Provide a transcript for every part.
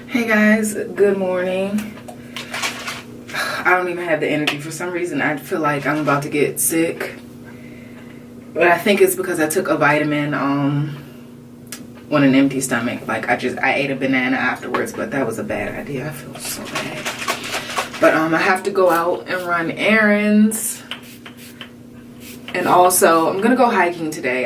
Hey guys, good morning. I don't even have the energy. For some reason, I feel like I'm about to get sick. But I think it's because I took a vitamin on an empty stomach. Like I ate a banana afterwards, but that was a bad idea. I feel so bad. But I have to go out and run errands. And also, I'm gonna go hiking today.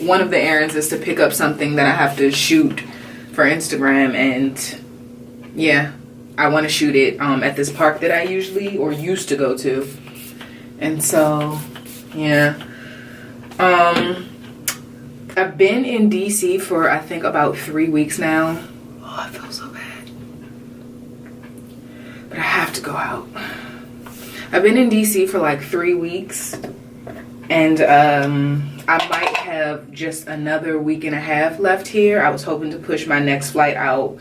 One of the errands is to pick up something that I have to shoot for Instagram, and yeah, I want to shoot it at this park that I usually or used to go to. And so yeah, I've been in DC for I think about 3 weeks now. Oh, I feel so bad, but I have to go out. I've been in DC for like 3 weeks, and I might have just another week and a half left here. I was hoping to push my next flight out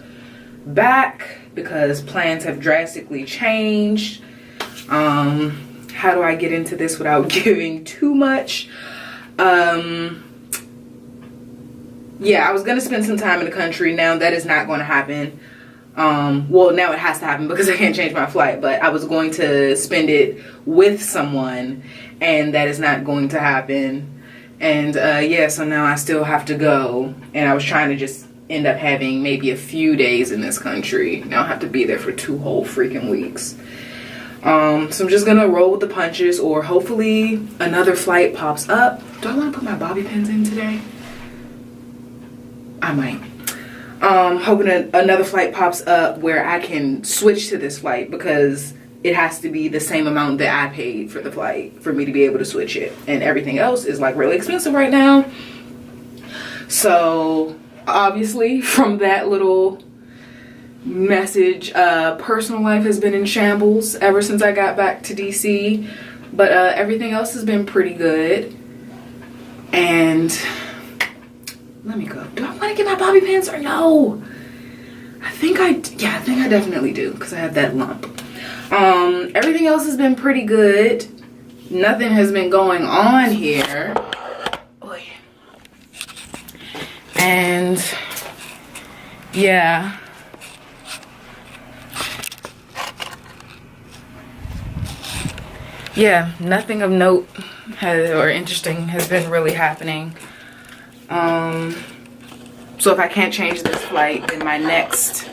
back because plans have drastically changed. How do I get into this without giving too much? Yeah, I was gonna spend some time in the country. Now that is not going to happen. Well, now it has to happen because I can't change my flight, but I was going to spend it with someone, and that is not going to happen. And yeah, so now I still have to go, and I was trying to just end up having maybe a few days in this country. Now I have to be there for 2 whole freaking weeks. So I'm just gonna roll with the punches, or hopefully another flight pops up. Do I want to put my bobby pins in today? I might. Hoping another flight pops up where I can switch to this flight, because it has to be the same amount that I paid for the flight for me to be able to switch it, and everything else is like really expensive right now. So obviously from that little message, personal life has been in shambles ever since I got back to DC, but everything else has been pretty good. And let me go. Do I want to get my bobby pins or no? I think I definitely do, because I have that lump. Everything else has been pretty good. Nothing has been going on here. Oy. And yeah. Yeah, nothing of note or interesting has been really happening. So if I can't change this flight, then my next,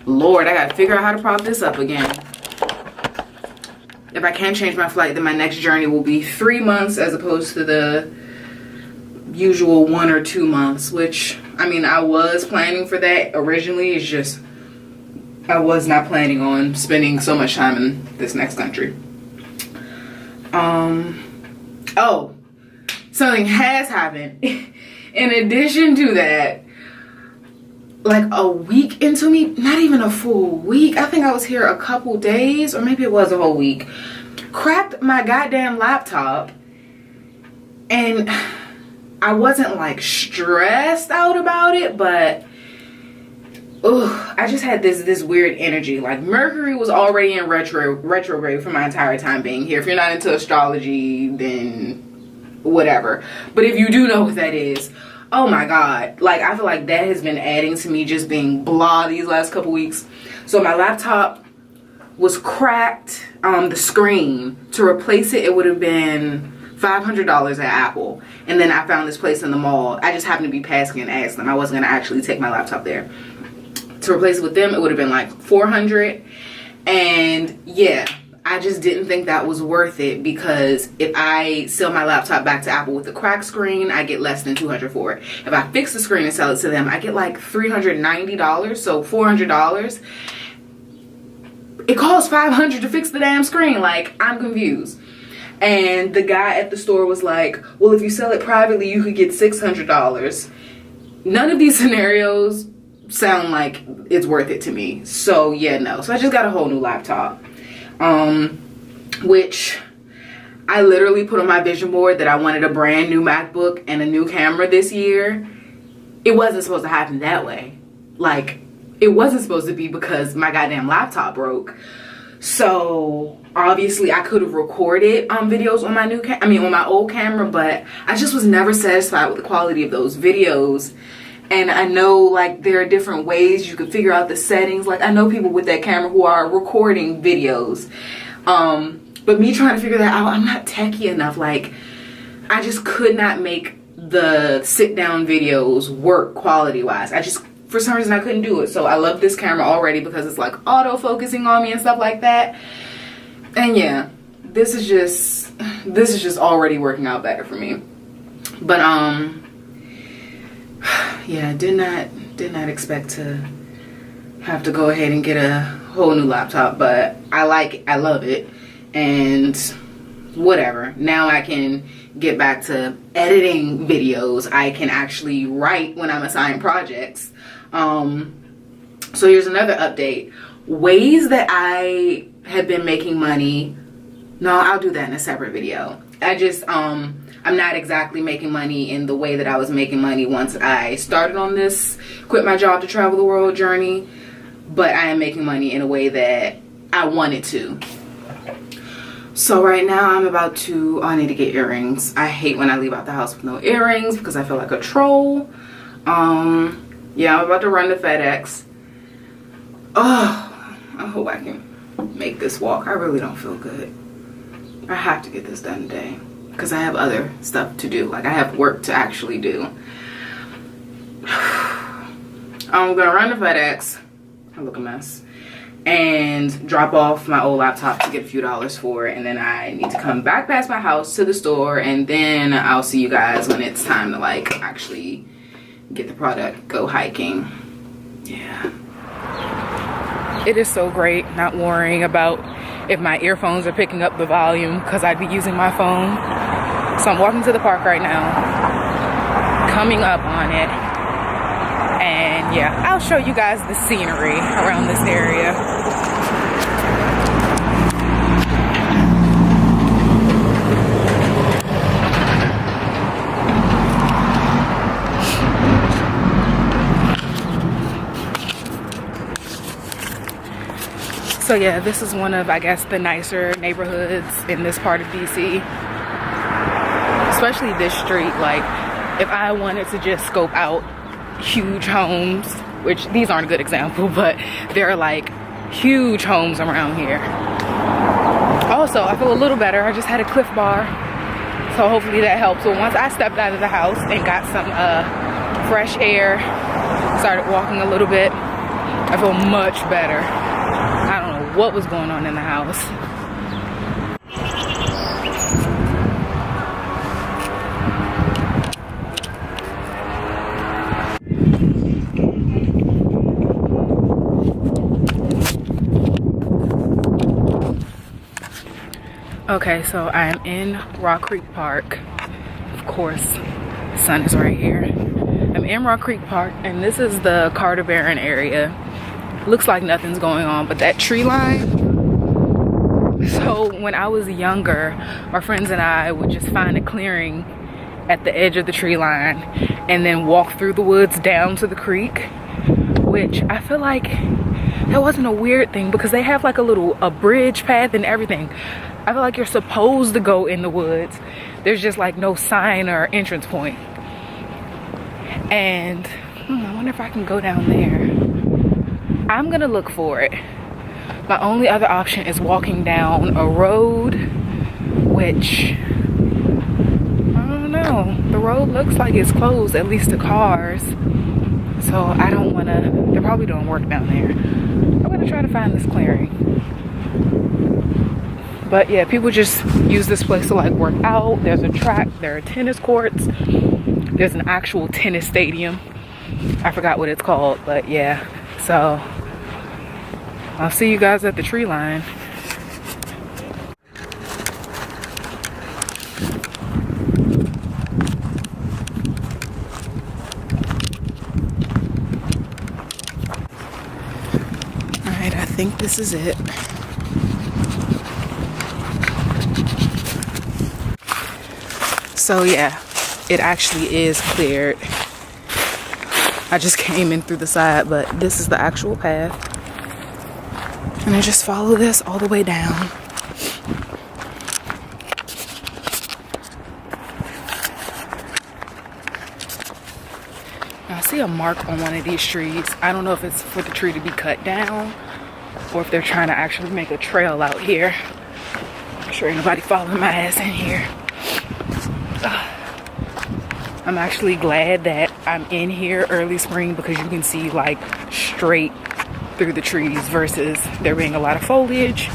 Lord, I gotta figure out how to prop this up again. If I can't change my flight, then my next journey will be 3 months as opposed to the usual 1 or 2 months, which, I mean, I was planning for that originally. It's just, I was not planning on spending so much time in this next country. Oh, something has happened. In addition to that, like a week into me, not even a full week, I think I was here a couple days, or maybe it was a whole week, cracked my goddamn laptop. And I wasn't like stressed out about it, but I just had this weird energy. Like Mercury was already in retrograde for my entire time being here. If you're not into astrology, then whatever. But if you do know what that is, oh my god, like I feel like that has been adding to me just being blah these last couple weeks. So my laptop was cracked, the screen. To replace it, it would have been $500 at Apple. And then I found this place in the mall. I just happened to be passing and asked them. I wasn't gonna actually take my laptop there. To replace it with them, it would have been like $400. And yeah, I just didn't think that was worth it, because if I sell my laptop back to Apple with the cracked screen, I get less than $200 for it. If I fix the screen and sell it to them, I get like $390, so $400. It costs $500 to fix the damn screen. Like, I'm confused. And the guy at the store was like, well, if you sell it privately, you could get $600. None of these scenarios sound like it's worth it to me. So yeah, no. So I just got a whole new laptop. Which I literally put on my vision board that I wanted a brand new MacBook and a new camera this year. It wasn't supposed to happen that way. Like, it wasn't supposed to be because my goddamn laptop broke. So obviously I could have recorded videos on my on my old camera, but I just was never satisfied with the quality of those videos. And I know like there are different ways you can figure out the settings. Like I know people with that camera who are recording videos. But me trying to figure that out, I'm not techie enough. Like I just could not make the sit down videos work quality wise. I just, for some reason I couldn't do it. So I love this camera already because it's like auto focusing on me and stuff like that. And yeah, this is just already working out better for me. But yeah, did not expect to have to go ahead and get a whole new laptop, but I love it, and whatever. Now I can get back to editing videos. I can actually write when I'm assigned projects. So here's another update. Ways that I have been making money. No, I'll do that in a separate video. I'm not exactly making money in the way that I was making money once I started on this quit my job to travel the world journey, but I am making money in a way that I wanted to. So right now I need to get earrings. I hate when I leave out the house with no earrings because I feel like a troll. Yeah, I'm about to run to FedEx. Oh, I hope I can make this walk. I really don't feel good. I have to get this done today because I have other stuff to do. Like I have work to actually do. I'm gonna run to FedEx. I look a mess. And drop off my old laptop to get a few dollars for it. And then I need to come back past my house to the store. And then I'll see you guys when it's time to like actually get the product, go hiking. Yeah. It is so great not worrying about if my earphones are picking up the volume because I'd be using my phone. So I'm walking to the park right now, coming up on it. And yeah, I'll show you guys the scenery around this area. So yeah, this is one of, I guess, the nicer neighborhoods in this part of DC. Especially this street. Like, if I wanted to just scope out huge homes, which these aren't a good example, but there are like huge homes around here. Also, I feel a little better. I just had a Cliff Bar, so hopefully that helps. So once I stepped out of the house and got some fresh air, started walking a little bit, I feel much better. I don't know what was going on in the house. Okay, so I am in Rock Creek Park. Of course, the sun is right here. I'm in Rock Creek Park, and this is the Carter Barron area. Looks like nothing's going on, but that tree line. So when I was younger, our friends and I would just find a clearing at the edge of the tree line and then walk through the woods down to the creek, which I feel like that wasn't a weird thing because they have like a bridge path and everything. I feel like you're supposed to go in the woods. There's just like no sign or entrance point. And I wonder if I can go down there. I'm gonna look for it. My only other option is walking down a road, which, I don't know. The road looks like it's closed, at least to cars. So I don't wanna, they're probably doing work down there. I'm gonna try to find this clearing. But yeah, people just use this place to like work out. There's a track, there are tennis courts. There's an actual tennis stadium. I forgot what it's called, but yeah. So I'll see you guys at the tree line. All right, I think this is it. So yeah, it actually is cleared. I just came in through the side, but this is the actual path. And I just follow this all the way down. Now, see see a mark on one of these trees. I don't know if it's for the tree to be cut down or if they're trying to actually make a trail out here. I'm sure ain't nobody following my ass in here. I'm actually glad that I'm in here early spring because you can see like straight through the trees versus there being a lot of foliage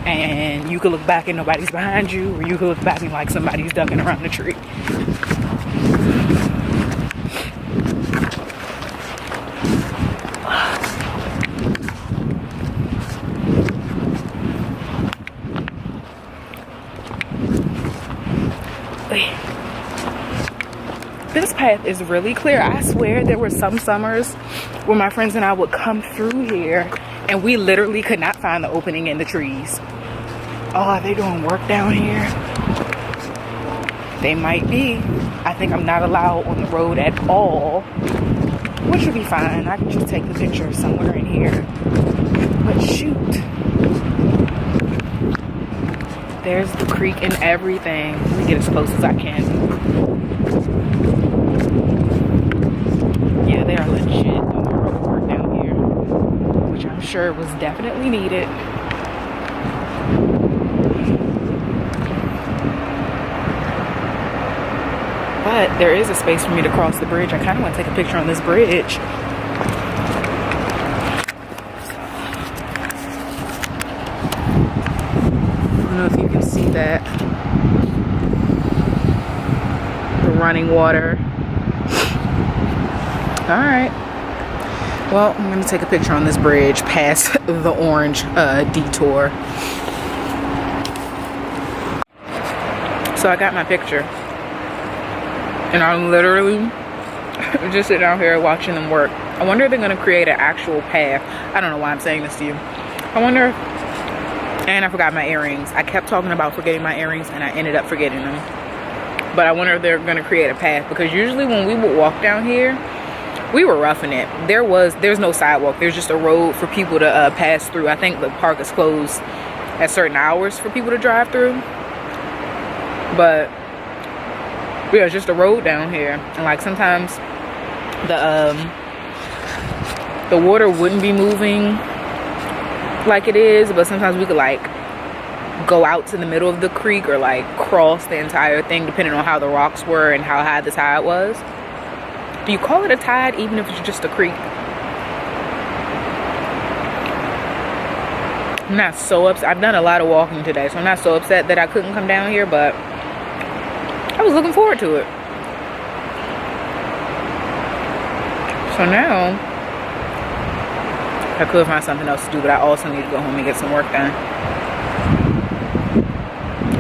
and you could look back and nobody's behind you, or you could look back and like somebody's ducking around the tree. This path is really clear. I swear there were some summers where my friends and I would come through here and we literally could not find the opening in the trees. Oh, are they doing work down here? They might be. I think I'm not allowed on the road at all, which would be fine. I can just take the picture somewhere in here. But shoot. There's the creek and everything. Let me get as close as I can. Yeah, they are legit doing road work down here, which I'm sure was definitely needed. But there is a space for me to cross the bridge. I kind of want to take a picture on this bridge. I don't know if you can see that. The running water. Alright. Well, I'm going to take a picture on this bridge past the orange detour. So I got my picture. And I'm literally just sitting out here watching them work. I wonder if they're going to create an actual path. I don't know why I'm saying this to you. I wonder if, and I forgot my earrings. I kept talking about forgetting my earrings and I ended up forgetting them. But I wonder if they're going to create a path, because usually when we would walk down here, we were roughing it. There's no sidewalk. There's just a road for people to pass through. I think the park is closed at certain hours for people to drive through. But yeah, it's just a road down here, and like sometimes the water wouldn't be moving like it is, but sometimes we could like go out to the middle of the creek or like cross the entire thing depending on how the rocks were and how high the tide was. Do you call it a tide even if it's just a creek? I'm not so upset. I've done a lot of walking today, so I'm not so upset that I couldn't come down here, but I was looking forward to it. So now I could find something else to do, but I also need to go home and get some work done,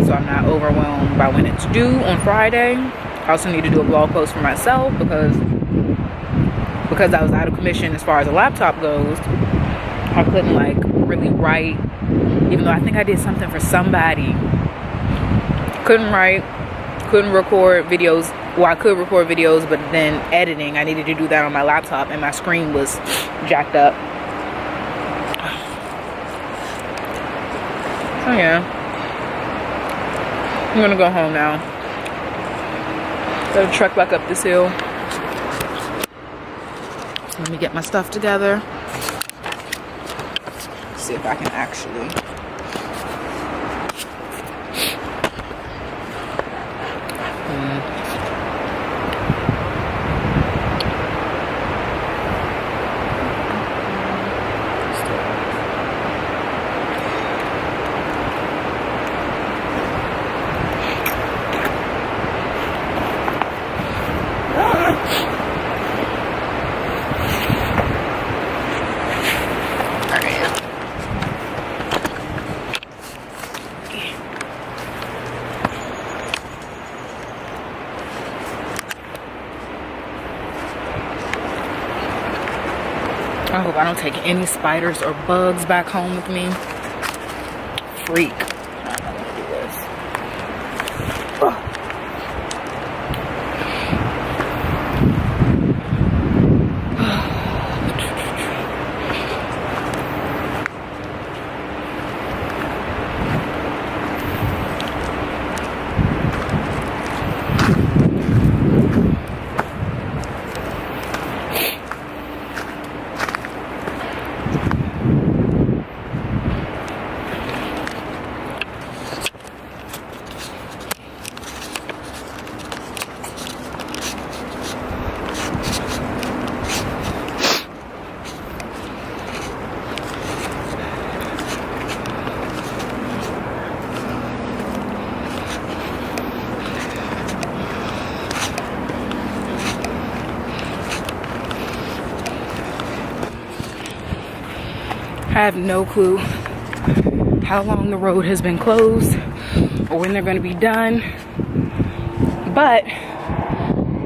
so I'm not overwhelmed by when it's due on Friday. I also need to do a blog post for myself because I was out of commission as far as a laptop goes. I couldn't like really write, even though I think I did something for somebody. Couldn't write, couldn't record videos. Well, I could record videos, but then editing, I needed to do that on my laptop and my screen was jacked up. So yeah, I'm gonna go home now. Gotta trek back up this hill. Let me get my stuff together. See if I can actually. I hope I don't take any spiders or bugs back home with me. Freak. I'm not gonna do this. Ugh. I have no clue how long the road has been closed or when they're going to be done. But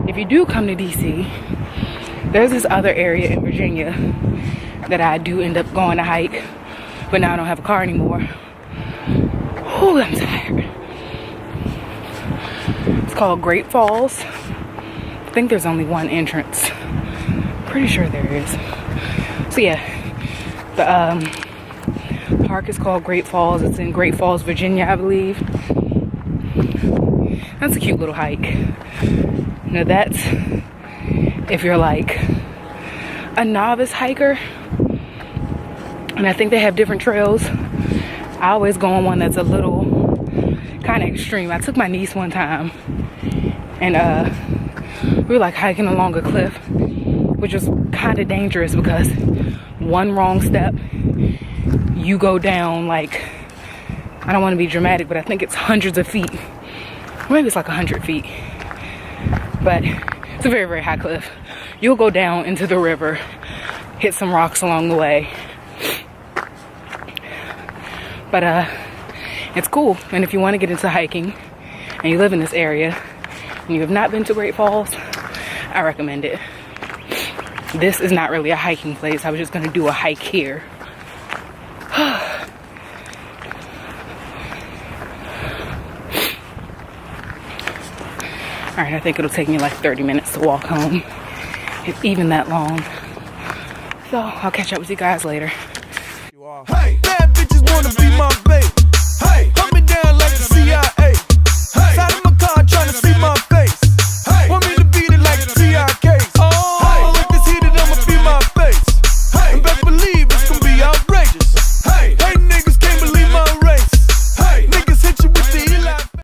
if you do come to DC, there's this other area in Virginia that I do end up going to hike, but now I don't have a car anymore. Oh, I'm tired. It's called Great Falls. I think there's only one entrance. Pretty sure there is. So yeah, the park is called Great Falls. It's in Great Falls, Virginia, I believe. That's a cute little hike. Now that's if you're like a novice hiker. And I think they have different trails. I always go on one that's a little kind of extreme. I took my niece one time and we were like hiking along a cliff, which was kind of dangerous because one wrong step, you go down like, I don't want to be dramatic, but I think it's hundreds of feet. Maybe it's like 100 feet. But it's a very, very high cliff. You'll go down into the river, hit some rocks along the way. But it's cool. And if you want to get into hiking and you live in this area and you have not been to Great Falls, I recommend it. This is not really a hiking place. I was just going to do a hike here. All right, I think it'll take me like 30 minutes to walk home, if even that long. So I'll catch up with you guys later. Hey, bad bitches wanna be my